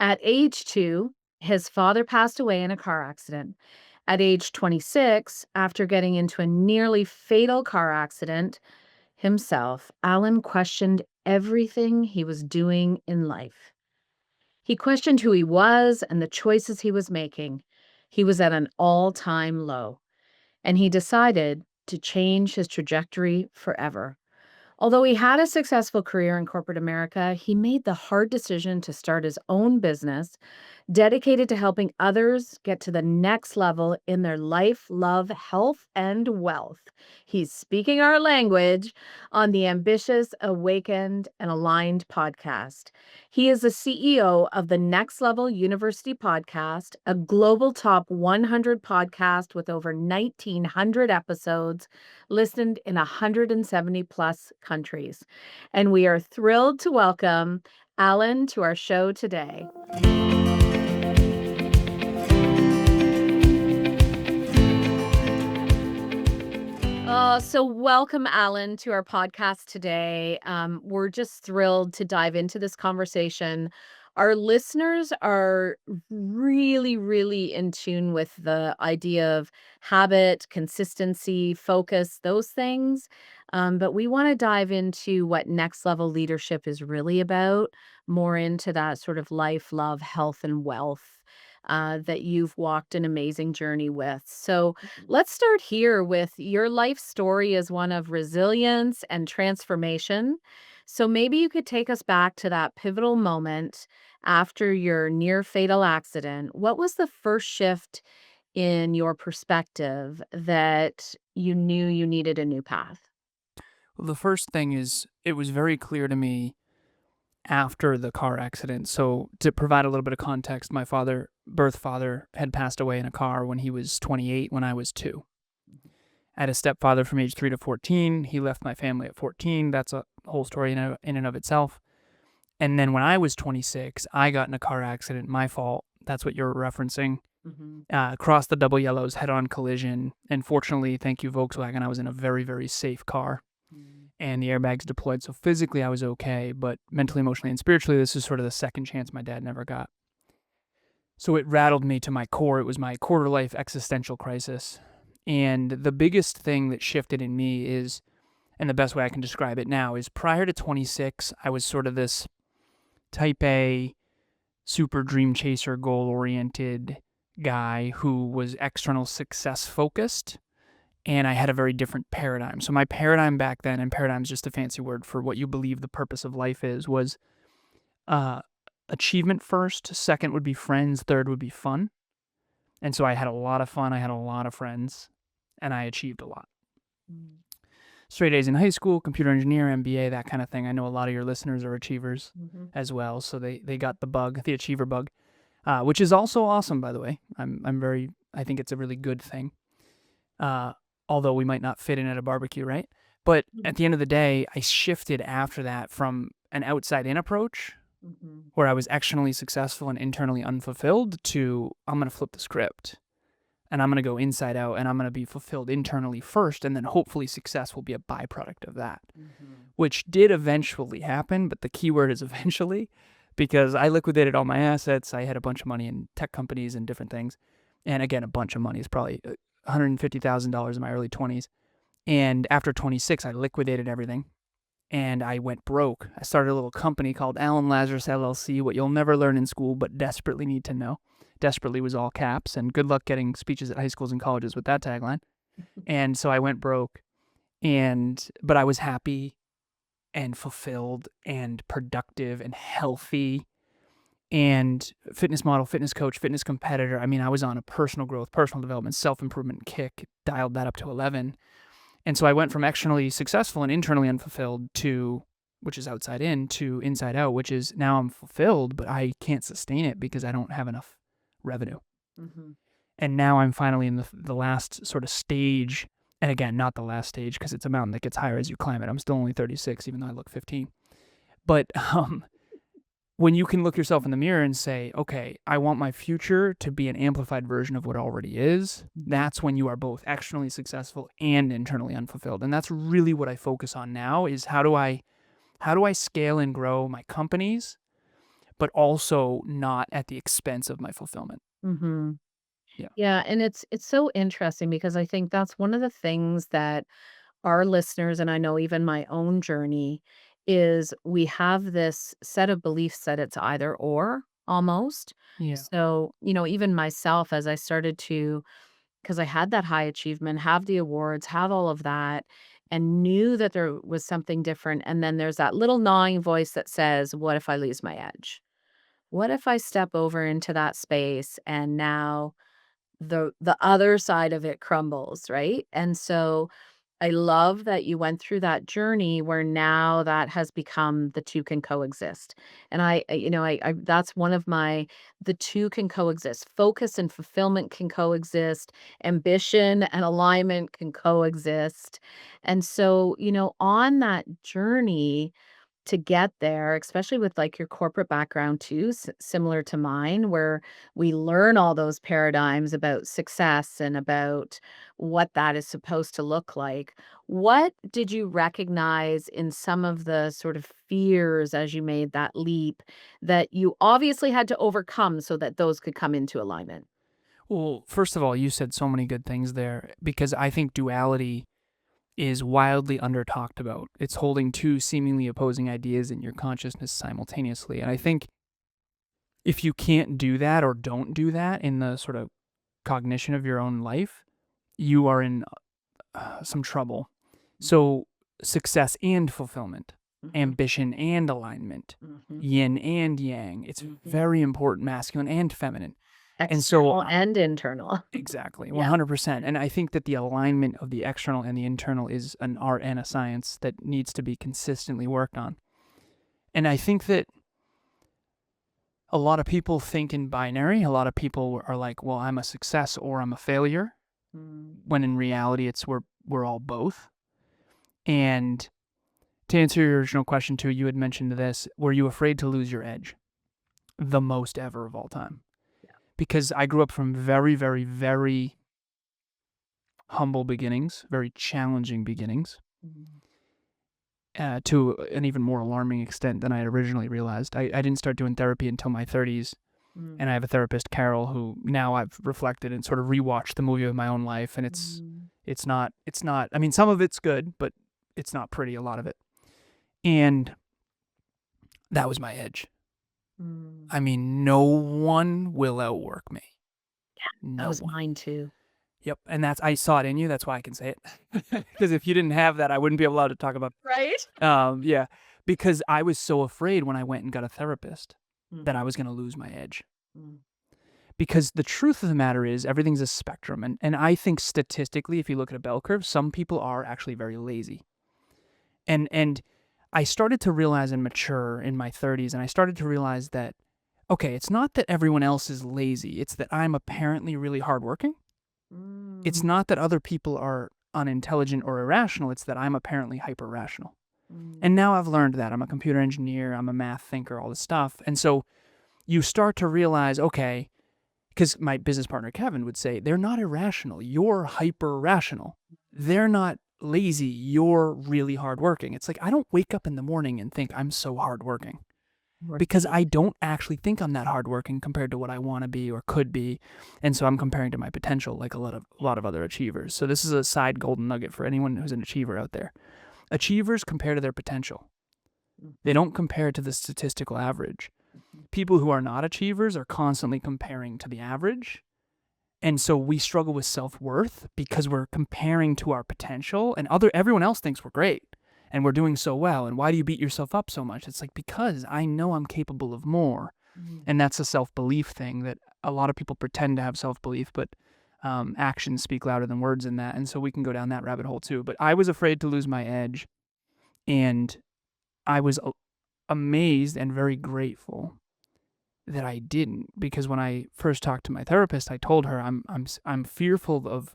At age 2, his father passed away in a car accident. At age 26, after getting into a nearly fatal car accident himself, Alan questioned everything he was doing in life. He questioned who he was and the choices he was making. He was at an all time low, and he decided to change his trajectory forever. Although he had a successful career in corporate America, he made the hard decision to start his own business dedicated to helping others get to the next level in their life, love, health, and wealth. He's speaking our language on the Ambitious, Awakened, and Aligned podcast. He is the CEO of the Next Level University podcast, a global top 100 podcast with over 1,900 episodes listened in 170 plus countries. And we are thrilled to welcome Alan to our show today. So welcome, Alan, to our podcast today. We're just thrilled to dive into this conversation. Our listeners are really, really in tune with the idea of habit, consistency, focus, those things. But we want to dive into what next level leadership is really about, more into that sort of life, love, health, and wealth that you've walked an amazing journey with. So, let's start here with your life story as one of resilience and transformation. So maybe you could take us back to that pivotal moment after your near fatal accident. What was the first shift in your perspective that you knew you needed a new path? Well, the first thing is it was very clear to me after the car accident. So, to provide a little bit of context, my birth father, had passed away in a car when he was 28 when I was 2. I had a stepfather from age 3 to 14. He left my family at 14. That's a whole story in and of itself. And then when I was 26, I got in a car accident. My fault. That's what you're referencing. Mhm. Crossed the double yellows, head-on collision. And fortunately, thank you, Volkswagen, I was in a very, very safe car. Mm. And the airbags deployed. So physically I was okay, but mentally, emotionally, and spiritually, this is sort of the second chance my dad never got. So it rattled me to my core. It was my quarter-life existential crisis. And the biggest thing that shifted in me is, and the best way I can describe it now, is prior to 26, I was sort of this type A, super dream chaser, goal-oriented guy who was external success focused. And I had a very different paradigm. So my paradigm back then, and paradigm is just a fancy word for what you believe the purpose of life is, was uh, achievement first, second would be friends, third would be fun. And so I had a lot of fun, I had a lot of friends, and I achieved a lot. Mm. Straight A's in high school, computer engineer, MBA, that kind of thing. I know a lot of your listeners are achievers Mhm. as well, so they got the bug, the achiever bug, which is also awesome, by the way. I think it's a really good thing. Although we might not fit in at a barbecue, right? But at the end of the day, I shifted after that from an outside-in approach, Mhm. where I was externally successful and internally unfulfilled, to I'm going to flip the script, and I'm going to go inside out, and I'm going to be fulfilled internally first, and then hopefully success will be a byproduct of that, Mhm. which did eventually happen, but the key word is eventually, because I liquidated all my assets. I had a bunch of money in tech companies and different things. And again, a bunch of money is probably $150,000 in my early 20s. And after 26, I liquidated everything and I went broke. I started a little company called Alan Lazaros LLC, what you'll never learn in school but desperately need to know. Desperately was all caps, and good luck getting speeches at high schools and colleges with that tagline. And so I went broke, but I was happy and fulfilled and productive and healthy and fitness model, fitness coach, fitness competitor. I mean, I was on a personal growth, personal development, self-improvement kick, dialed that up to 11. And so I went from externally successful and internally unfulfilled to, which is outside in, to inside out, which is now I'm fulfilled, but I can't sustain it because I don't have enough revenue. Mhm. And now I'm finally in the last sort of stage. And again, not the last stage because it's a mountain that gets higher as you climb it. I'm still only 36, even though I look 15. But when you can look yourself in the mirror and say, okay, I want my future to be an amplified version of what already is, that's when you are both externally successful and internally unfulfilled. And that's really what I focus on now, is how do I scale and grow my companies, but also not at the expense of my fulfillment. Mhm. Yeah. Yeah, and it's so interesting because I think that's one of the things that our listeners, and I know even my own journey, is we have this set of beliefs that it's either or almost. Yeah. So, even myself, as I started to, because I had that high achievement, have the awards, have all of that, and knew that there was something different. And then there's that little gnawing voice that says, what if I lose my edge? What if I step over into that space and now the other side of it crumbles, right? And so I love that you went through that journey where now that has become the 2 can coexist. And I that's one of my the 2 can coexist. Focus and fulfillment can coexist. Ambition and alignment can coexist. And so, on that journey to get there, especially with, like, your corporate background too, similar to mine, where we learn all those paradigms about success and about what that is supposed to look like. What did you recognize in some of the sort of fears as you made that leap that you obviously had to overcome so that those could come into alignment? Well, first of all, you said so many good things there because I think duality is wildly under talked about. It's holding two seemingly opposing ideas in your consciousness simultaneously. And I think if you can't do that or don't do that in the sort of cognition of your own life, you are in some trouble. Mhm, So, success and fulfillment, mhm, ambition and alignment, mhm, yin and yang. It's mhm. very important, masculine and feminine. And so, External and internal. exactly, Yeah. 100%. And I think that the alignment of the external and the internal is an art and a science that needs to be consistently worked on. And I think that a lot of people think in binary. A lot of people are like, well, I'm a success or I'm a failure, Mm, when in reality, it's we're all both. And to answer your original question, too, you had mentioned this. Were you afraid to lose your edge? The most ever of all time. yeah. Because I grew up from very, very, very humble beginnings, very challenging beginnings, Mhm, to an even more alarming extent than I had originally realized. I didn't start doing therapy until my 30s, mm, and I have a therapist, Carol, who now I've reflected and sort of rewatched the movie of my own life, and mm, it's not. I mean, some of it's good, but it's not pretty. A lot of it, and that was my edge. mm. I mean, no one will outwork me. That No was one. mine too. Yep, and I saw it in you. That's why I can say it. Because if you didn't have that, I wouldn't be allowed to talk about. Right? Yeah, because I was so afraid when I went and got a therapist that Mhm, I was going to lose my edge. mm, Because the truth of the matter is, everything's a spectrum, and I think statistically, if you look at a bell curve, some people are actually very lazy. And I started to realize and mature in my 30s, and I started to realize that okay, it's not that everyone else is lazy; it's that I'm apparently really hardworking. It's mm, not that other people are unintelligent or irrational; it's that I'm apparently hyper rational. mm, And now I've learned that I'm a computer engineer, I'm a math thinker, all this stuff. And so you start to realize, okay, because my business partner Kevin would say, they're not irrational. You're hyper rational. They're not lazy. You're really hardworking. It's like, I don't wake up in the morning and think I'm so hardworking because right. I don't actually think I'm that hardworking compared to what I want to be or could be. And so I'm comparing to my potential like a lot of other achievers. So this is a side golden nugget for anyone who's an achiever out there. Achievers compare to their potential. They Mhm, don't compare to the statistical average. mhm, People who are not achievers are constantly comparing to the average. And so we struggle with self-worth because we're comparing to our potential and everyone else thinks we're great and we're doing so well. And why do you beat yourself up so much? It's like because I know I'm capable of more. mm, And that's a self-belief thing that a lot of people pretend to have self-belief, but actions speak louder than words in that. And so we can go down that rabbit hole too. But I was afraid to lose my edge, and I was amazed and very grateful that I didn't, because when I first talked to my therapist, I told her I'm fearful of,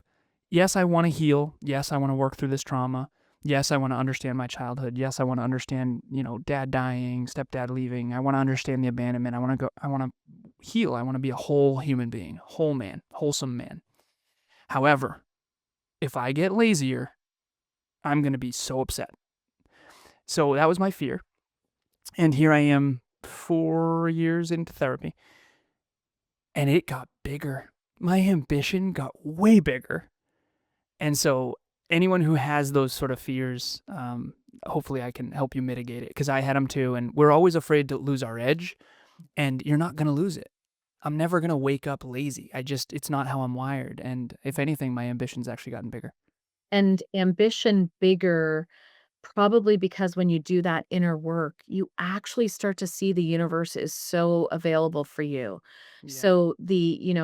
yes, I want to heal, yes, I want to work through this trauma, yes, I want to understand my childhood, yes, I want to understand, dad dying, stepdad leaving, I want to understand the abandonment, I want to heal, I want to be a whole human being, whole man, wholesome man. However, if I get lazier, I'm going to be so upset. So that was my fear. And here I am 4 years into therapy, and it got bigger. My ambition got way bigger. And so anyone who has those sort of fears, hopefully I can help you mitigate it, because I had them too. And we're always afraid to lose our edge, and you're not going to lose it. I'm never going to wake up lazy. It's not how I'm wired. And if anything, my ambition's actually gotten bigger. And ambition bigger. Probably because when you do that inner work, you actually start to see the universe is so available for you. Yeah. So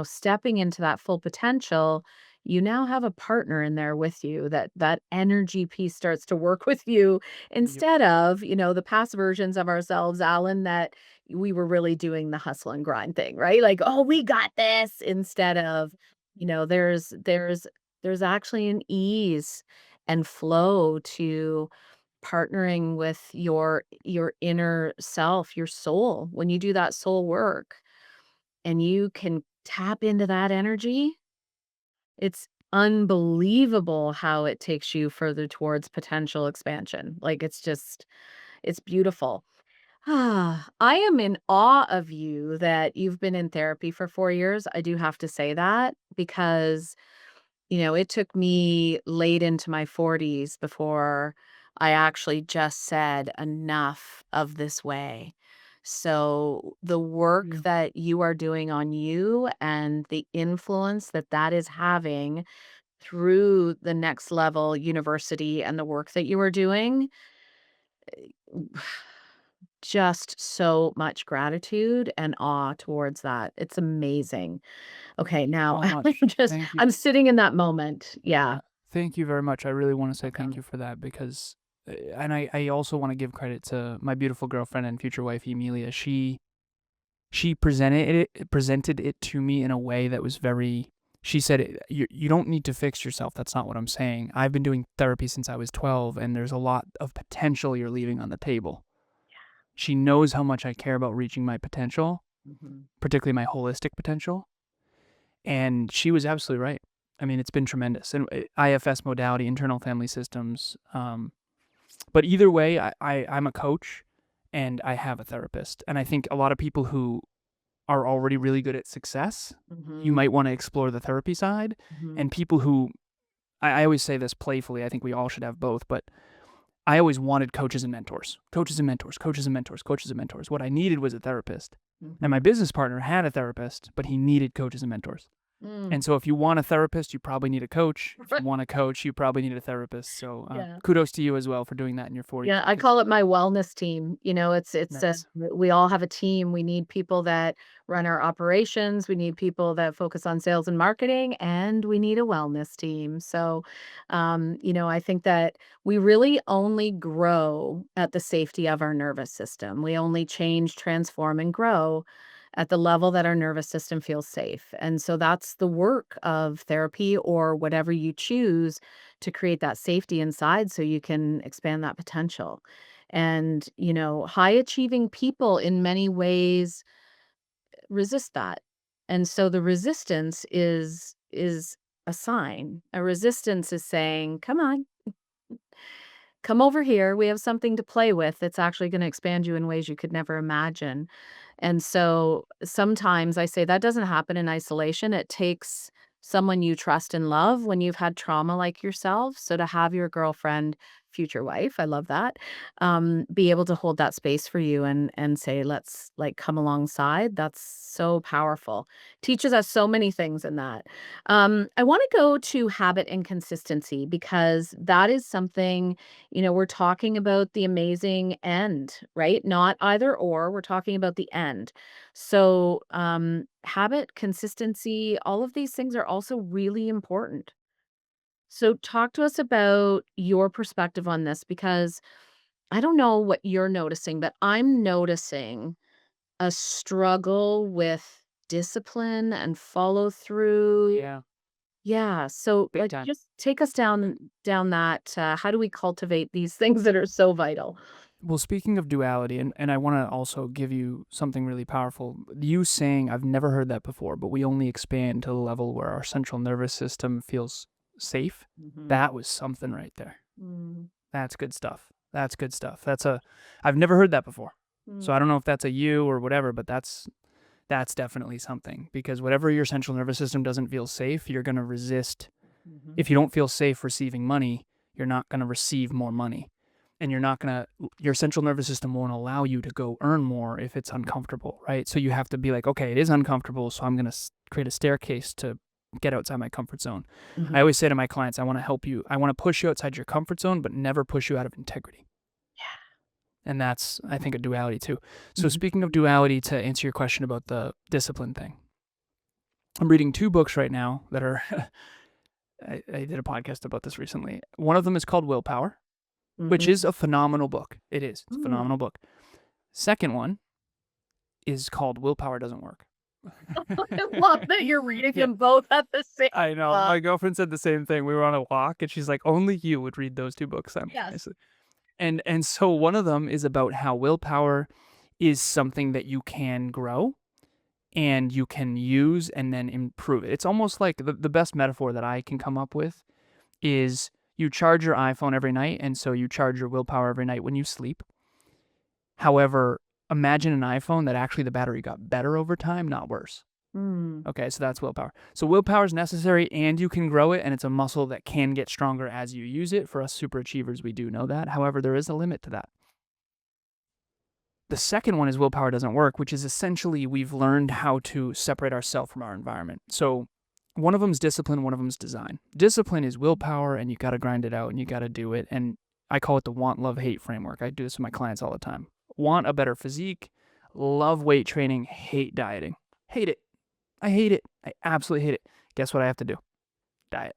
stepping into that full potential, you now have a partner in there with you that energy piece starts to work with you Yep. instead of, the past versions of ourselves, Alan, that we were really doing the hustle and grind thing, right? Like, oh, we got this instead of, there's actually an ease and flow to partnering with your inner self, your soul. When you do that soul work and you can tap into that energy, it's unbelievable how it takes you further towards potential expansion. Like, it's beautiful. I am in awe of you that you've been in therapy for 4 years. I do have to say that because it took me late into my 40s before I actually just said, "Enough of this way." So, the work Yeah. that you are doing on you and the influence that that is having through the next level university and the work that you are doing, just so much gratitude and awe towards that. It's amazing. Okay, now So much. Thank you. I'm sitting in that moment. Yeah. Yeah. Thank you very much. I really want to say thank Welcome. you for that, because, and I also want to give credit to my beautiful girlfriend and future wife, Emilia. She presented it to me in a way that was very. She said, You don't need to fix yourself. That's not what I'm saying. I've been doing therapy since I was 12, and there's a lot of potential you're leaving on the table." She knows how much I care about reaching my potential, Mhm. particularly my holistic potential. And she was absolutely right. I mean, it's been tremendous. And IFS modality, internal family systems. But either way, I'm a coach and I have a therapist. And I think a lot of people who are already really good at success, you Mhm. might want to explore the therapy side. Mhm. And people who, I always say this playfully, I think we all should have both, but I always wanted coaches and mentors, coaches and mentors, coaches and mentors, coaches and mentors. What I needed was a therapist. And my Mhm. business partner had a therapist, but he needed coaches and mentors. Mm. And so if you want a therapist, you probably need a coach. If you want a coach, you probably need a therapist. So Yeah. kudos to you as well for doing that in your 40s. Yeah, I Because call it my wellness team. nice. We all have a team. We need people that run our operations, we need people that focus on sales and marketing, and we need a wellness team. So, I think that we really only grow at the safety of our nervous system. We only change, transform, and grow at the level that our nervous system feels safe. And so that's the work of therapy or whatever you choose to create that safety inside so you can expand that potential. And, high achieving people in many ways resist that. And so the resistance is a sign. A resistance is saying, "Come on, come over here. We have something to play with that's actually going to expand you in ways you could never imagine." And so sometimes I say that doesn't happen in isolation. It takes someone you trust and love when you've had trauma like yourself. So to have your girlfriend, future wife, I love that, be able to hold that space for you and say, let's like come alongside. That's so powerful. Teaches us so many things in that. I want to go to habit and consistency because that is something, we're talking about the amazing end, right? Not either or. We're talking about the end. So, habit, consistency, all of these things are also really important. So, talk to us about your perspective on this because I don't know what you're noticing, but I'm noticing a struggle with discipline and follow through. Yeah, Yeah, so, big like, time. just take us down that, how do we cultivate these things that are so vital? Well, speaking of duality, and I want to also give you something really powerful. You saying, I've never heard that before, but we only expand to the level where our central nervous system feels safe. Mhm. That was something right there. Mm. That's good stuff. That's good stuff. I've never heard that before. So I don't know if that's a you or whatever, but that's definitely something, because whatever your central nervous system doesn't feel safe, you're going to resist. Mm-hmm. If you don't feel safe receiving money, you're not going to receive more money. And your central nervous system won't allow you to go earn more if it's uncomfortable, right? So you have to be like, okay, it is uncomfortable, so I'm going to create a staircase to get outside my comfort zone. Mm-hmm. I always say to my clients, I want to help you. I want to push you outside your comfort zone, but never push you out of integrity. Yeah. And that's, I think, a duality too. So Mm-hmm. speaking of duality, to answer your question about the discipline thing, I'm reading 2 books right now that are, I did a podcast about this recently. One of them is called Willpower, which is a phenomenal book. It is. It's a phenomenal book. Second one is called Willpower Doesn't Work. I love that you're reading them both at the same time. I know. My girlfriend said the same thing. We were on a walk, and she's like, only you would read those 2 books simultaneously. Yes. And so one of them is about how willpower is something that you can grow and you can use and then improve it. It's almost like the best metaphor that I can come up with is you charge your iPhone every night, and so you charge your willpower every night when you sleep. However, imagine an iPhone that actually the battery got better over time, not worse. Okay, so that's willpower. So willpower is necessary, and you can grow it, and it's a muscle that can get stronger as you use it. For us super achievers, we do know that. However, there is a limit to that. The second one is Willpower Doesn't Work, which is essentially we've learned how to separate ourselves from our environment. So one of them is discipline, one of them is design. Discipline is willpower, and you got to grind it out, and you got to do it. And I call it the want, love, hate framework. I do this with my clients all the time. Want a better physique, love weight training, hate dieting. Hate it. I hate it. I absolutely hate it. Guess what I have to do? Diet.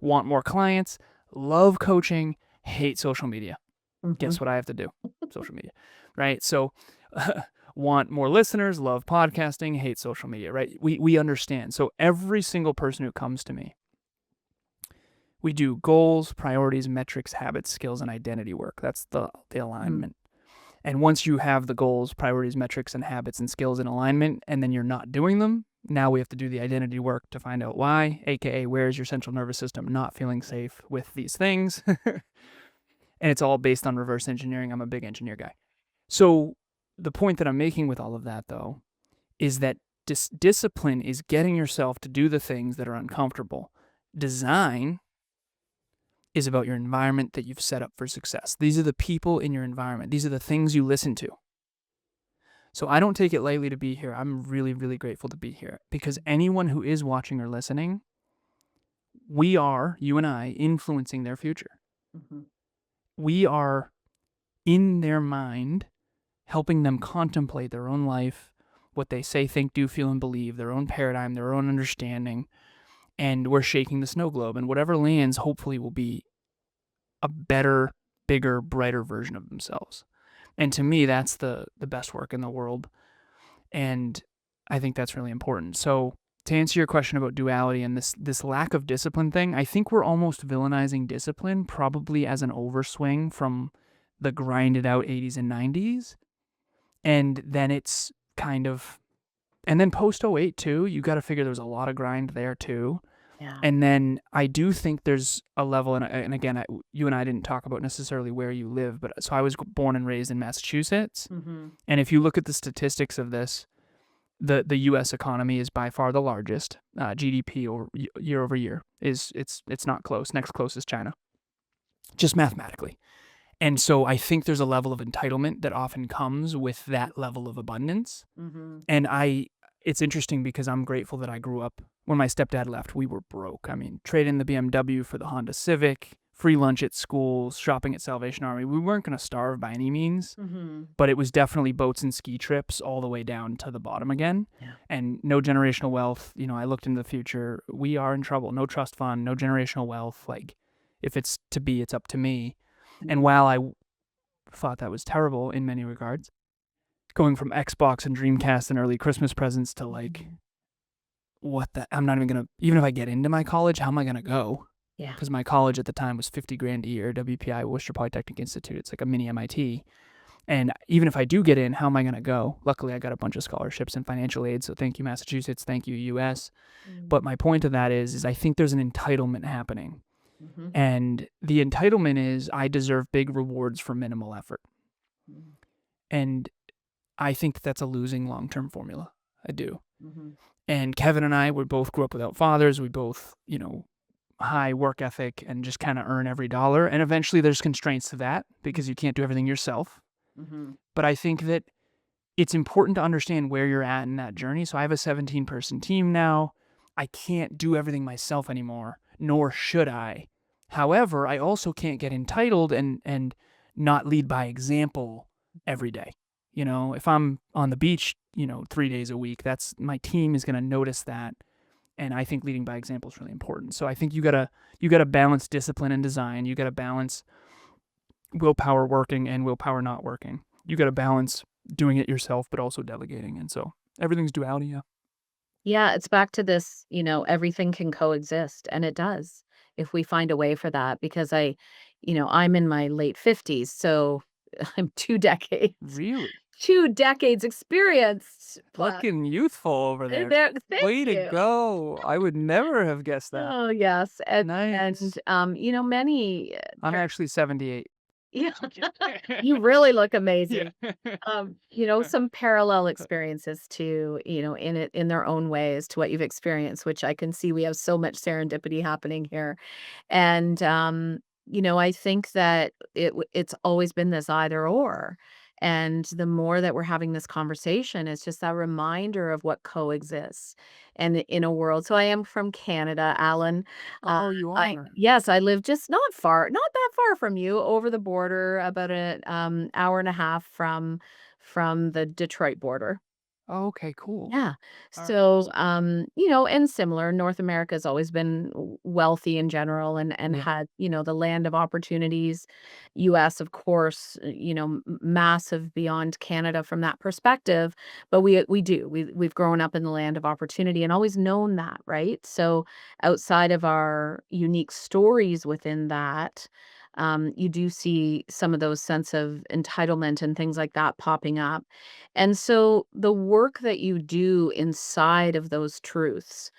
Want more clients, love coaching, hate social media. Guess what I have to do? Social media, right? So want more listeners, love podcasting, hate social media, right? We understand. So every single person who comes to me, we do goals, priorities, metrics, habits, skills, and identity work. That's the alignment. And once you have the goals, priorities, metrics, and habits and skills in alignment, and then you're not doing them, now we have to do the identity work to find out why, aka where is your central nervous system not feeling safe with these things. And it's all based on reverse engineering. I'm a big engineer guy. So the point that I'm making with all of that, though, is that discipline is getting yourself to do the things that are uncomfortable. Design is about your environment that you've set up for success. These are the people in your environment. These are the things you listen to. So I don't take it lightly to be here. I'm really, really grateful to be here, because anyone who is watching or listening, we are, you and I, influencing their future. We are in their mind, helping them contemplate their own life, what they say, think, do, feel, and believe, their own paradigm, their own understanding, and we're shaking the snow globe. And whatever lands, hopefully, will be a better, bigger, brighter version of themselves. And to me, that's the best work in the world. And I think that's really important. So to answer your question about duality and this lack of discipline thing, I think we're almost villainizing discipline, probably as an overswing from the grinded out 80s and 90s. And then it's kind of, and then post 08 too, you got to figure there was a lot of grind there too. Yeah. And then I do think there's a level, and again, you and I didn't talk about necessarily where you live, but so I was born and raised in Massachusetts. And if you look at the statistics of this, the U.S. economy is by far the largest. GDP year over year it's not close. Next closest China, just mathematically. And so I think there's a level of entitlement that often comes with that level of abundance. And it's interesting because I'm grateful that I grew up. When my stepdad left, we were broke. I mean, trade in the BMW for the Honda Civic, free lunch at school, shopping at Salvation Army. We weren't going to starve by any means, but it was definitely boats and ski trips all the way down to the bottom again. Yeah. And no generational wealth. You know, I looked into the future. We are in trouble. No trust fund, no generational wealth. Like, if it's to be, it's up to me. And while I thought that was terrible in many regards, going from Xbox and Dreamcast and early Christmas presents to like, I'm not even going to, even if I get into my college, how am I going to go? Yeah. Because my college at the time was $50,000 a year, WPI, Worcester Polytechnic Institute. It's like a mini MIT. And even if I do get in, how am I going to go? Luckily, I got a bunch of scholarships and financial aid. So thank you, Massachusetts. Thank you, US. But my point of that is I think there's an entitlement happening. And the entitlement is I deserve big rewards for minimal effort. And I think that's a losing long-term formula. I do. Mhm. And Kevin and I, we both grew up without fathers. We both, high work ethic and just kind of earn every dollar. And eventually there's constraints to that because you can't do everything yourself. Mhm. But I think that it's important to understand where you're at in that journey. So I have a 17-person team now. I can't do everything myself anymore, nor should I. However, I also can't get entitled and not lead by example every day. If I'm on the beach, 3 days a week, that's my team is going to notice that, and I think leading by example is really important. So I think you got to balance discipline and design. You got to balance willpower working and willpower not working. You got to balance doing it yourself, but also delegating. And so everything's duality. Yeah. Yeah, it's back to this, everything can coexist, and it does if we find a way for that because I'm in my late 50s, so I'm 2 decades Really 2 decades experienced, but looking youthful over there. there thank Way to you. go. I would never have guessed that. Oh, yes, and, Nice. many, I'm par actually 78. yeah, I'm kidding. you really look Yeah. amazing. Some parallel experiences to, in their own ways to what you've experienced, which I can see we have so much serendipity happening here. And, I think that it's always been this either or. And the more that we're having this conversation, it's just that reminder of what coexists and in a world. So I am from Canada, Alan. Uh, Oh, you I are. yes, I live just not that far from you, over the border, about an hour and a half from the Detroit border. Oh, okay, cool. Yeah. All right. So, and similar, North America has always been wealthy in general and Yeah. had, the land of opportunities. US, of course, massive beyond Canada from that perspective, but we've grown up in the land of opportunity and always known that, right? So, outside of our unique stories within that, you do see some of those sense of entitlement and things like that popping up. And so the work that you do inside of those truths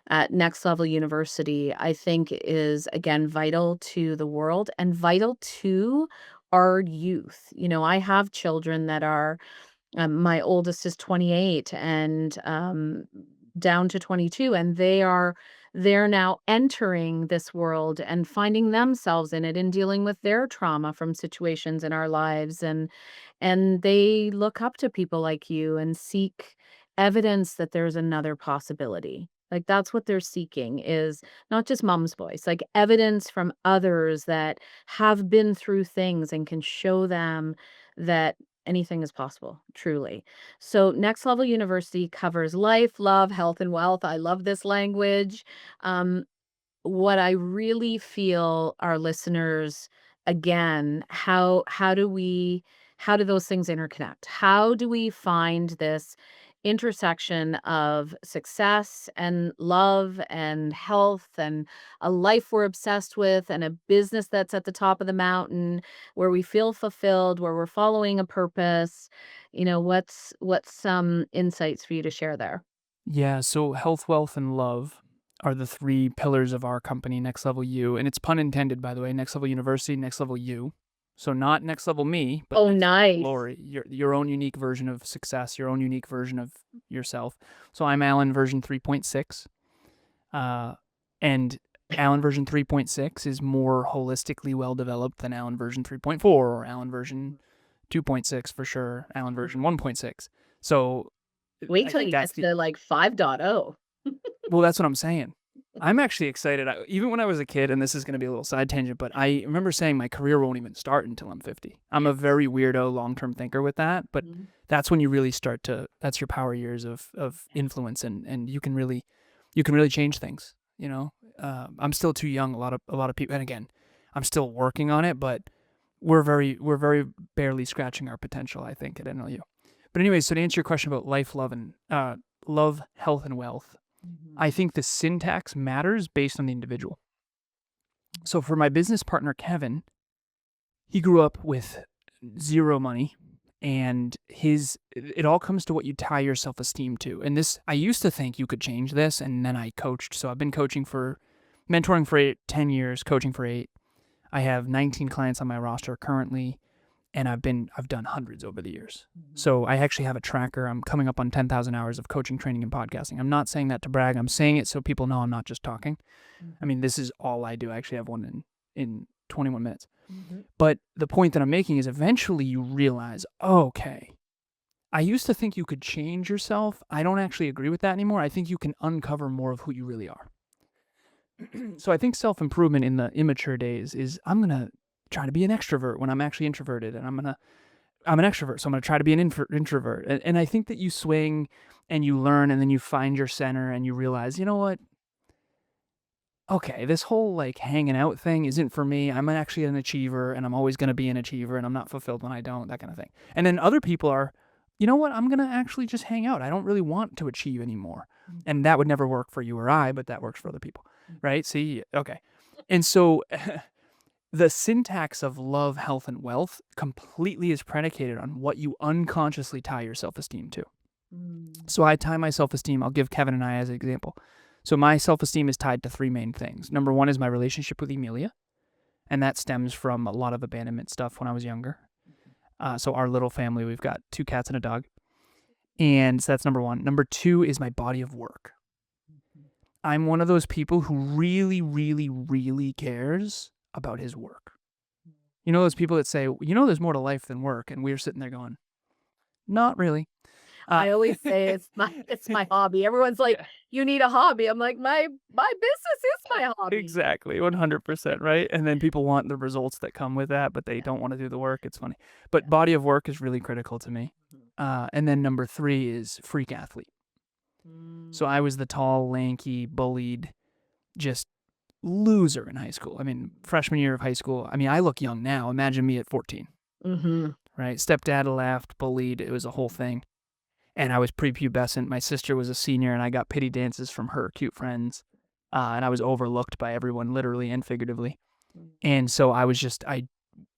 at Next Level University, I think is again vital to the world and vital to our youth. I have children that are my oldest is 28 and down to 22, and they're now entering this world and finding themselves in it and dealing with their trauma from situations in our lives and they look up to people like you and seek evidence that there's another possibility. Like that's what they're seeking is not just mom's voice, like evidence from others that have been through things and can show them that anything is possible, truly. So, Next Level University covers life, love, health, and wealth. I love this language. Um, what I really feel our listeners again, how do those things interconnect? How do we find this intersection of success and love and health and a life we're obsessed with and a business that's at the top of the mountain where we feel fulfilled, where we're following a purpose? What's some insights for you to share there? Yeah, so health, wealth, and love are the three pillars of our company, Next Level U. And it's pun intended, by the way, Next Level University, Next Level U. So not Next Level me, but Oh, Next Level nice. glory, your own unique version of success, your own unique version of yourself. So I'm Alan version 3.6. And Alan version 3.6 is more holistically well developed than Alan version 3.4 or Alan version 2.6 for sure, Alan version 1.6. So Wait I till think you that's get the to like 5.0. well, that's what I'm saying. I'm actually excited. Even when I was a kid, and this is going to be a little side tangent, but I remember saying my career won't even start until I'm 50. I'm a very weirdo long-term thinker with that, but Mhm. that's when you really start to. That's your power years of influence, and you can really change things. I'm still too young. A lot of people, and again, I'm still working on it, but we're very barely scratching our potential. I think at NLU. But anyway, so to answer your question about life, love, and love, health, and wealth, I Mhm. think the syntax matters based on the individual. So for my business partner, Kevin, he grew up with zero money and it all comes to what you tie your self-esteem to. And this, I used to think you could change this, and then I coached. So I've been mentoring for 10 years, coaching for 8. I have 19 clients on my roster currently. And I've done hundreds over the years. So I actually have a tracker. I'm coming up on 10,000 hours of coaching, training, and podcasting. I'm not saying that to brag. I'm saying it so people know I'm not just talking. I mean, this is all I do. I actually have one in 21 minutes. But the point that I'm making is eventually you realize, okay, I used to think you could change yourself. I don't actually agree with that anymore. I think you can uncover more of who you really are. So I think self-improvement in the immature days is I'm going to try to be an extrovert when I'm actually introverted, and I'm an extrovert, so I'm going to try to be an introvert. And I think that you swing and you learn, and then you find your center and you realize, you know what? Okay, this whole like hanging out thing isn't for me. I'm actually an achiever, and I'm always going to be an achiever, and I'm not fulfilled when I don't, that kind of thing. And then other people are, you know what? I'm going to actually just hang out. I don't really want to achieve anymore. And that would never work for you or I, but that works for other people, right? See, okay. And so the syntax of love, health, and wealth completely is predicated on what you unconsciously tie your self-esteem to. So I tie my self-esteem, I'll give Kevin and I as an example. So my self-esteem is tied to three main things. Number one is my relationship with Emilia, and that stems from a lot of abandonment stuff when I was younger. So our little family, we've got 2 cats and a dog, and so that's number one. Number two is my body of work. I'm one of those people who really, really, really cares about his work. You know those people that say, you know, there's more to life than work, and we're sitting there going, not really. I always say it's my hobby. Everyone's like, "You need a hobby." I'm like, "My business is my hobby." Exactly, 100%, right? And then people want the results that come with that, but they don't want to do the work. It's funny. But body of work is really critical to me. And then number 3 is freak athlete. So I was the tall, lanky, bullied, just loser in high school. I mean, freshman year of high school. I mean, I look young now. Imagine me at 14, right? Stepdad left, bullied. It was a whole thing. And I was prepubescent. My sister was a senior, and I got pity dances from her cute friends. And I was overlooked by everyone, literally and figuratively. And so I was just, I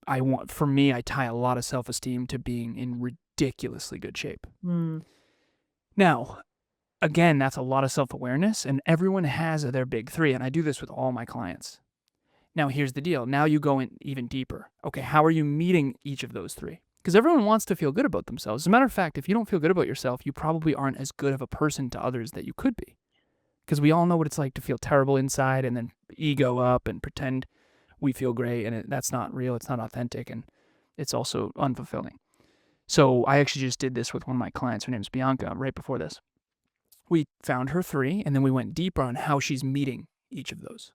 tie a lot of self-esteem to being in ridiculously good shape. Now, again, that's a lot of self-awareness, and everyone has their big 3, and I do this with all my clients. Now, here's the deal. Now you go in even deeper. Okay, how are you meeting each of those 3? Because everyone wants to feel good about themselves. As a matter of fact, if you don't feel good about yourself, you probably aren't as good of a person to others that you could be. Because we all know what it's like to feel terrible inside and then ego up and pretend we feel great, and that's not real, it's not authentic, and it's also unfulfilling. So I actually just did this with one of my clients. Her name's Bianca, right before this. We found her 3, and then we went deeper on how she's meeting each of those.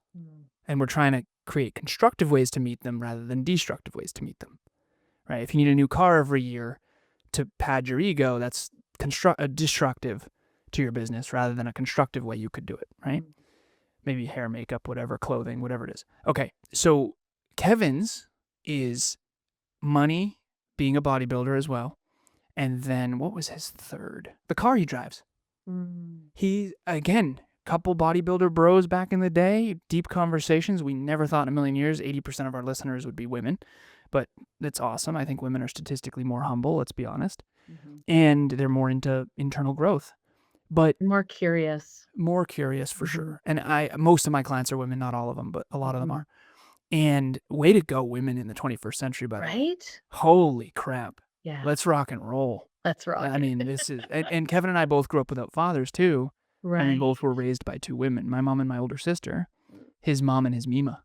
And we're trying to create constructive ways to meet them rather than destructive ways to meet them. Right? If you need a new car every year to pad your ego, that's destructive to your business rather than a constructive way you could do it, right? Maybe hair, makeup, whatever, clothing, whatever it is. Okay, so Kevin's is money, being a bodybuilder as well, and then what was his third? The car he drives. He, again, couple bodybuilder bros back in the day, deep conversations. We never thought in a million years 80% of our listeners would be women. But that's awesome. I think women are statistically more humble, let's be honest. And they're more into internal growth. But More curious. More curious for sure. And most of my clients are women, not all of them, but a lot of them are. And way to go, women in the 21st century, by the way. Right? Holy crap. Yeah. Let's rock and roll. Let's rock. I mean, this is, and Kevin and I both grew up without fathers too. Right. I mean, both were raised by 2 women, my mom and my older sister, his mom and his Mima.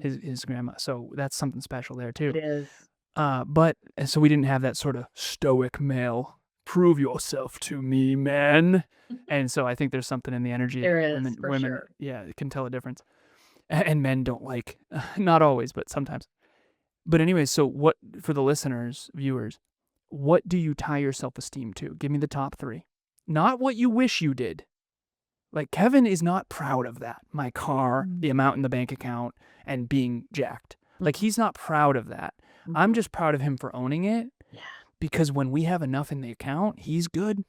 His grandma. So that's something special there too. It is. But so we didn't have that sort of stoic male, prove yourself to me, man. And so I think there's something in the energy. There is, for women, sure. yeah, can tell a difference. And men don't like, not always, but sometimes. But anyways, so what, for the listeners, viewers, what do you tie your self-esteem to? Give me the top 3. Not what you wish you did. Like, Kevin is not proud of that. My car, the amount in the bank account, and being jacked. Like, he's not proud of that. I'm just proud of him for owning it. Yeah. Because when we have enough in the account, he's good.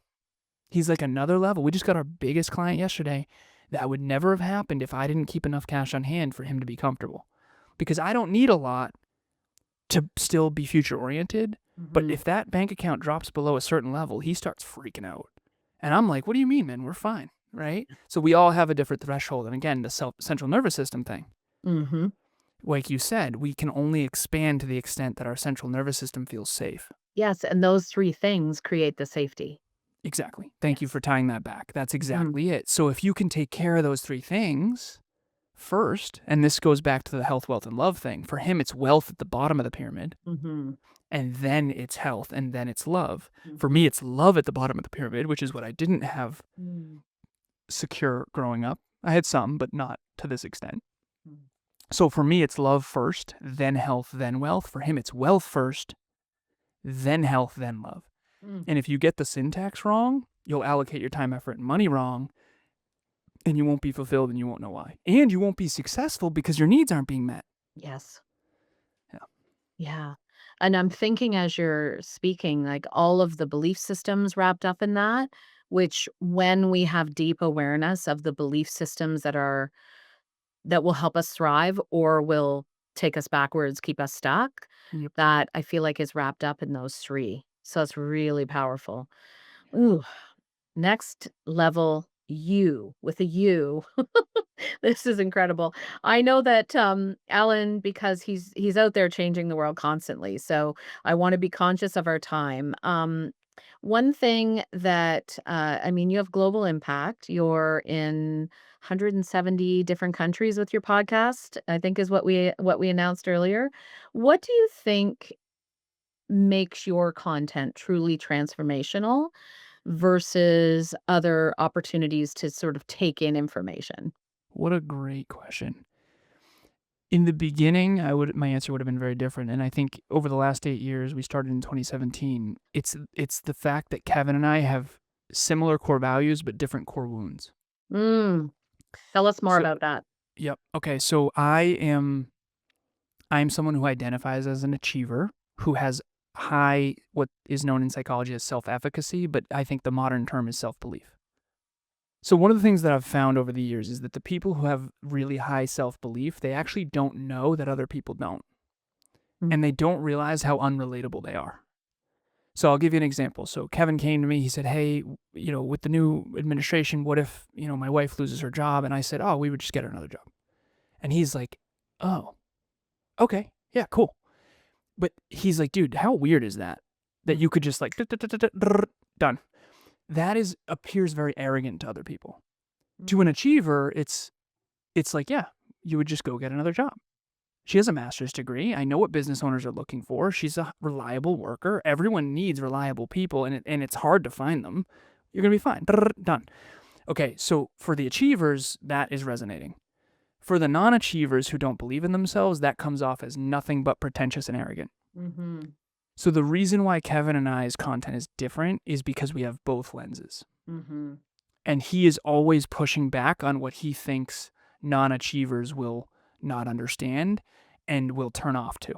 He's like another level. We just got our biggest client yesterday. That would never have happened if I didn't keep enough cash on hand for him to be comfortable. Because I don't need a lot to still be future-oriented. But if that bank account drops below a certain level, he starts freaking out. And I'm like, what do you mean, man? We're fine. Right? So we all have a different threshold. And again, the central nervous system thing. Like you said, we can only expand to the extent that our central nervous system feels safe. Yes, and those 3 things create the safety. Exactly. Thank you Yes. for tying that back. That's Mhm. exactly it. So if you can take care of those three things first, and this goes back to the health, wealth, and love thing. For him, it's wealth at the bottom of the pyramid, Mhm. and then it's health, and then it's love. For Mhm. me, it's love at the bottom of the pyramid, which is what I didn't have Mm. secure growing up. I had some, but not to this extent. Mm. So for me, it's love first, then health, then wealth. For him, it's wealth first, then health, then love. Mm. And if you get the syntax wrong, you'll allocate your time, effort, and money wrong, and you won't be fulfilled and you won't know why. And you won't be successful because your needs aren't being met. Yes. Yeah. Yeah. And I'm thinking as you're speaking, like all of the belief systems wrapped up in that, which when we have deep awareness of the belief systems that will help us thrive or will take us backwards, keep us stuck, Yep. that I feel like is wrapped up in those 3. So it's really powerful. Ooh, next level you with a U. This is incredible. I know that, Alan, because he's out there changing the world constantly, so I wanna be conscious of our time. One thing that, I mean, you have global impact. You're in 170 different countries with your podcast, I think is what we announced earlier. What do you think makes your content truly transformational versus other opportunities to sort of take in information? What a great question. In the beginning, my answer would have been very different, and I think over the last 8 years, we started in 2017, it's the fact that Kevin and I have similar core values, but different core wounds. Mm, tell us more So about that. yep, okay, so I'm someone who identifies as an achiever, who has high what is known in psychology as self-efficacy, but I think the modern term is self-belief. So one of the things that I've found over the years is that the people who have really high self-belief, they actually don't know that other people don't, Mm, and they don't realize how unrelatable they are. So I'll give you an example. So Kevin came to me, he said, "Hey, with the new administration, what if, my wife loses her job?" And I said, "Oh, we would just get her another job." And he's like, "Oh, okay. Yeah, cool." But he's like, "Dude, how weird is that? That mm, you could just like done." That is appears very arrogant to other people. To mm, an achiever, it's like, yeah, you would just go get another job. She has a master's degree. I know what business owners are looking for. She's a reliable worker. Everyone needs reliable people, and it's hard to find them. You're gonna be fine. Done. Okay, so for the achievers, that is resonating. For the non-achievers who don't believe in themselves, that comes off as nothing but pretentious and arrogant. mhm, So the reason why Kevin and I's content is different is because we have both lenses. mhm. And he is always pushing back on what he thinks non-achievers will not understand and will turn off to.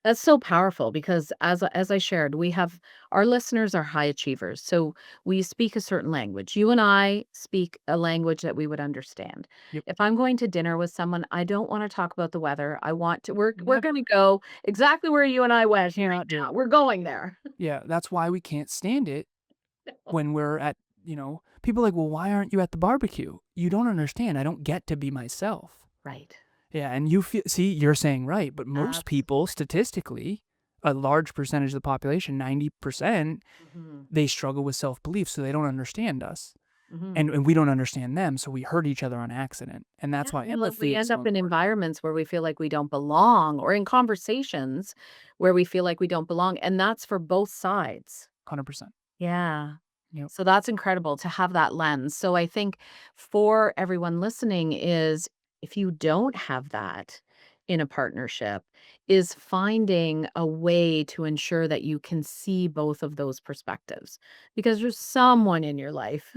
That's so powerful because as I shared, we have our listeners are high achievers. So we speak a certain language. You and I speak a language that we would understand. Yep. If I'm going to dinner with someone, I don't want to talk about the weather. I want to we're Never. going to go exactly where you and I went right Cannot do now. it. We're going there. Yeah, that's why we can't stand it when we're at, people are like, well, why aren't you at the barbecue? You don't understand. I don't get to be myself. Right. Yeah, and you feel, see, you're saying right, but most people, Absolutely. statistically, a large percentage of the population, 90%, Mhm. they struggle with self belief, so they don't understand us. Mhm. And we don't understand them, so we hurt each other on accident. And Yeah, that's why and like we empathy is end so up in important. environments where we feel like we don't belong or in conversations where we feel like we don't belong, and that's for both sides. 100%. Yeah. Yep. So that's incredible to have that lens. So I think for everyone listening is if you don't have that in a partnership, is finding a way to ensure that you can see both of those perspectives because there's someone in your life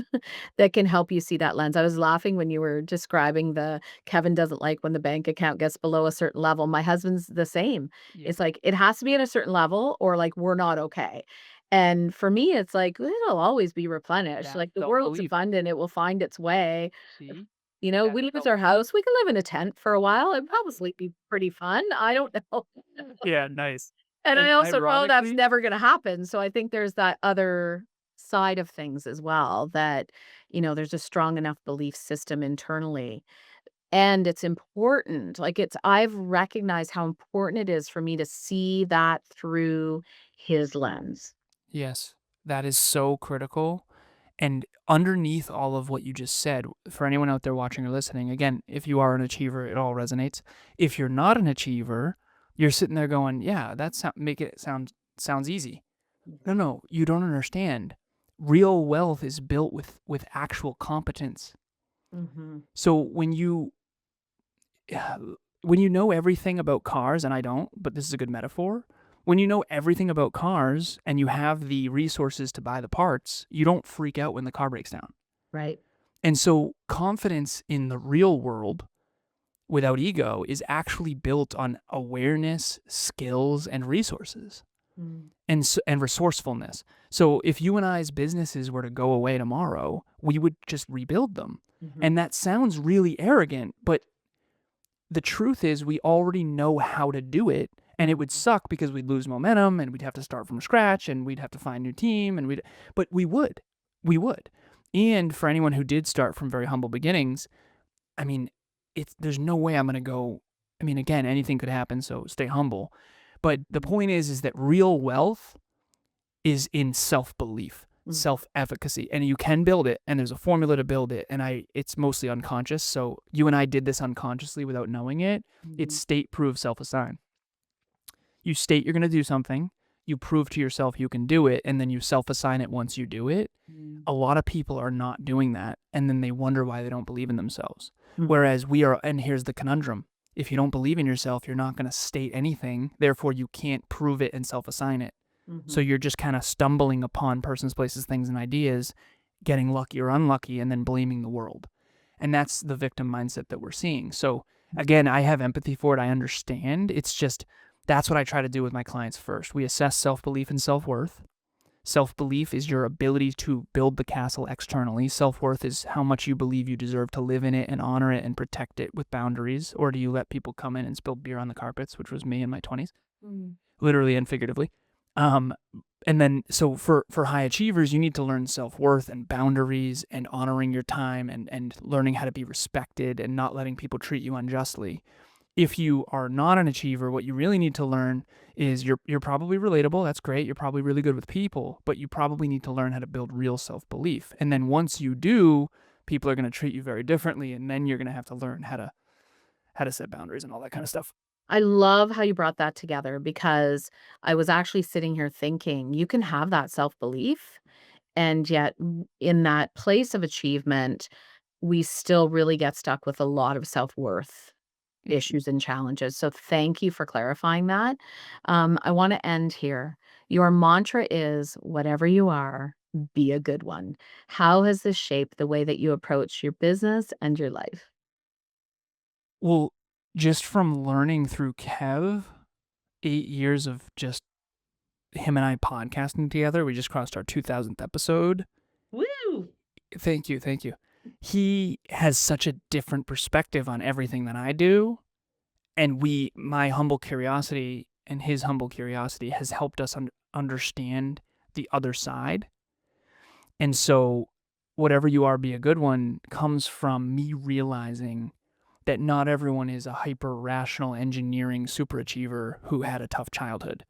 that can help you see that lens. I was laughing when you were describing the Kevin doesn't like when the bank account gets below a certain level. My husband's the same. Yep. It's like it has to be at a certain level or like we're not okay. And for me, it's like, it'll always be replenished, That like, the self world's belief. abundant, it will find its way. If, See? That we lose self our belief. house, we can live in a tent for a while, it'd probably be pretty fun, I don't know. Yeah, nice. And I And also know that's ironically, never gonna happen, so I think there's that other side of things as well that, there's a strong enough belief system internally. And it's important, like, I've recognized how important it is for me to see that through his lens. Yes, that is so critical. And underneath all of what you just said, for anyone out there watching or listening, again, if you are an achiever, it all resonates. If you're not an achiever, you're sitting there going, "Yeah, that's make it sounds easy." No, Mhm, no, you don't understand. Real wealth is built with actual competence. mhm, So when you know everything about cars, and I don't, but this is a good metaphor. When you know everything about cars and you have the resources to buy the parts, you don't freak out when the car breaks down. right. And so confidence in the real world without ego is actually built on awareness, skills, and resources Mm, and resourcefulness. So if you and I's businesses were to go away tomorrow, we would just rebuild them. mhm, And that sounds really arrogant, but the truth is we already know how to do it, and it would mhm, suck because we'd lose momentum and we'd have to start from scratch and we'd have to find a new team and but we would. And for anyone who did start from very humble beginnings, I mean, there's no way I'm going to go. I mean, again, anything could happen, so stay humble. But the mhm, point is that real wealth is in self-belief, mhm, self-efficacy, and you can build it, and there's a formula to build it, and it's mostly unconscious. So you and I did this unconsciously without knowing it. It's mhm, state, prove, self-assign. You state you're going to do something, you prove to yourself you can do it, and then you self-assign it once you do it. mm, A lot of people are not doing that, and then they wonder why they don't believe in themselves. mhm, Whereas we are, and here's the conundrum. If you don't believe in yourself, you're not going to state anything. Therefore, you can't prove it and self-assign it. So mhm, you're just kind of stumbling upon persons, places, things, and ideas, getting lucky or unlucky, and then blaming the world. And that's the victim mindset that we're seeing. So again, I have empathy for it. I understand. It's just that's what I try to do with my clients first. We assess self belief and self worth. Self belief is your ability to build the castle externally. Self worth is how much you believe you deserve to live in it and honor it and protect it with boundaries. Or do you let people come in and spill beer on the carpets, which was me in my 20s, mm, literally and figuratively. Um, and then so for high achievers, you need to learn self-worth and boundaries and honoring your time and learning how to be respected and not letting people treat you unjustly. If you are not an achiever, what you really need to learn is you're probably relatable. That's great. You're probably really good with people, but you probably need to learn how to build real self-belief. And then once you do, people are going to treat you very differently, and then you're going to have to learn how to set boundaries and all that kind of stuff. I love how you brought that together because I was actually sitting here thinking, you can have that self-belief, and yet in that place of achievement, we still really get stuck with a lot of self-worth Mhm. issues and challenges. So thank you for clarifying that. I want to end here. Your mantra is whatever you are, be a good one. How has this shaped the way that you approach your business and your life? Well, just from learning through Kev, 8 years of just him and I podcasting together. We just crossed our 2000th episode. Woo! Thank you. Thank you. He has such a different perspective on everything than I do. And my humble curiosity and his humble curiosity has helped us understand the other side. And so, whatever you are, be a good one comes from me realizing that not everyone is a hyper rational engineering super achiever who had a tough childhood.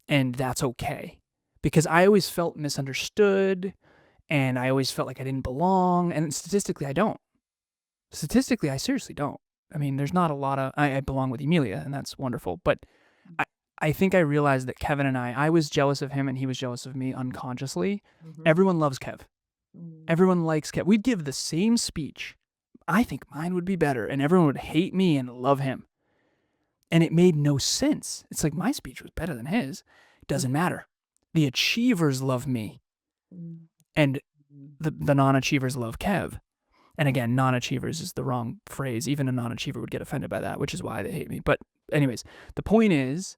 And that's okay. Because I always felt misunderstood and I always felt like I didn't belong. And statistically, I don't. Statistically, I seriously don't. I mean, there's not a lot of. I belong with Emilia, and that's wonderful. But I, I think I realized that Kevin and I was jealous of him and he was jealous of me unconsciously. Mhm, Everyone loves Kev. mm, Everyone likes Kev. We'd give the same speech. I think mine would be better, and everyone would hate me and love him. And it made no sense. It's like my speech was better than his. It mm, doesn't matter. The achievers love me, mm, and mm, the non achievers love Kev. And again, non achievers is the wrong phrase. Even a non achiever would get offended by that, which is why they hate me. But, anyways, the point is,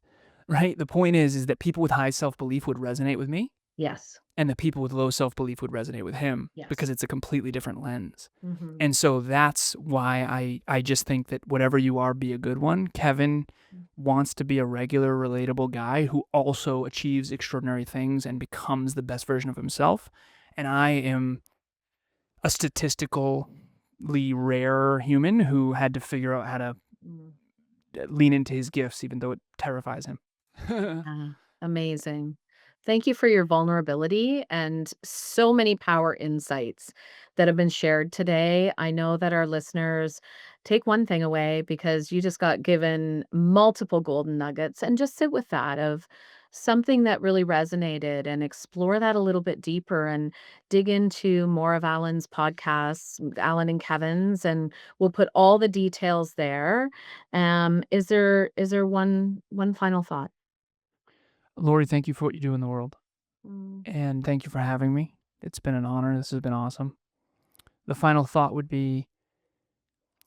right? The point is that people with high self belief would resonate with me, yes, and the people with low self belief would resonate with him yes. because it's a completely different lens. Mhm, And so that's why I just think that whatever you are, be a good one. Kevin mm, wants to be a regular, relatable guy who also achieves extraordinary things and becomes the best version of himself. And I am a statistical, rare human who had to figure out how to Mm. lean into his gifts, even though it terrifies him. Yeah, amazing. Thank you for your vulnerability and so many power insights that have been shared today. I know that our listeners take one thing away because you just got given multiple golden nuggets and just sit with that of something that really resonated and explore that a little bit deeper and dig into more of Alan's podcasts, Alan and Kevin's, and we'll put all the details there. Is there one final thought? Lori, thank you for what you do in the world. Mm, And thank you for having me. It's been an honor. This has been awesome. The final thought would be,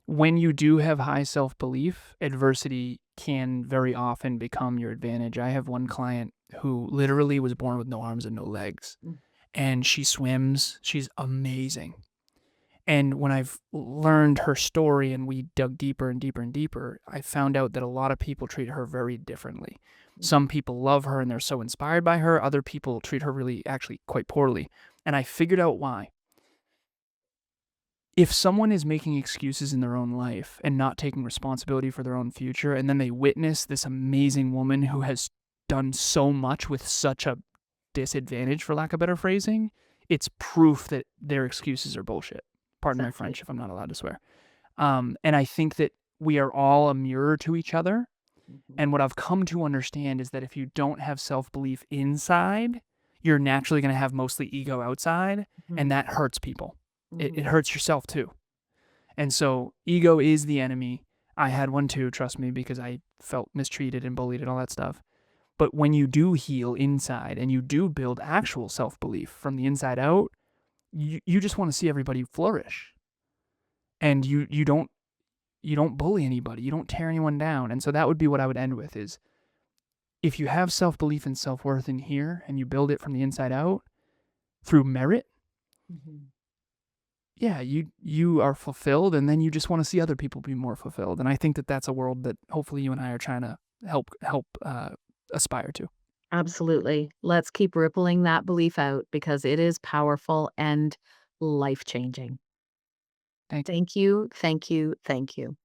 when you do have high self belief, adversity can very often become your advantage. I have one client who literally was born with no arms and no legs, mm, and she swims. She's amazing. And when I've learned her story and we dug deeper and deeper and deeper, I found out that a lot of people treat her very differently. mm, Some people love her and they're so inspired by her. Other people treat her really, actually, quite poorly. And I figured out why. If someone is making excuses in their own life and not taking responsibility for their own future, and then they witness this amazing woman who has done so much with such a disadvantage, for lack of better phrasing, it's proof that their excuses are bullshit. Pardon my exactly. French if I'm not allowed to swear. And I think that we are all a mirror to each other. Mhm, And what I've come to understand is that if you don't have self belief inside, you're naturally going to have mostly ego outside, and mhm, that hurts people. It mhm, hurts yourself too. And so ego is the enemy. I had one too, trust me, because I felt mistreated and bullied and all that stuff. But when you do heal inside and you do build actual self belief from the inside out, you just want to see everybody flourish. And you don't bully anybody. You don't tear anyone down. And so that would be what I would end with is, if you have self-belief and self-worth in here and you build it from the inside out through merit, mhm. yeah, you are fulfilled, and then you just want to see other people be more fulfilled. And I think that that's a world that hopefully you and I are trying to help aspire to. Absolutely. Let's keep rippling that belief out because it is powerful and life-changing. Thank Thank you, thank you, thank you.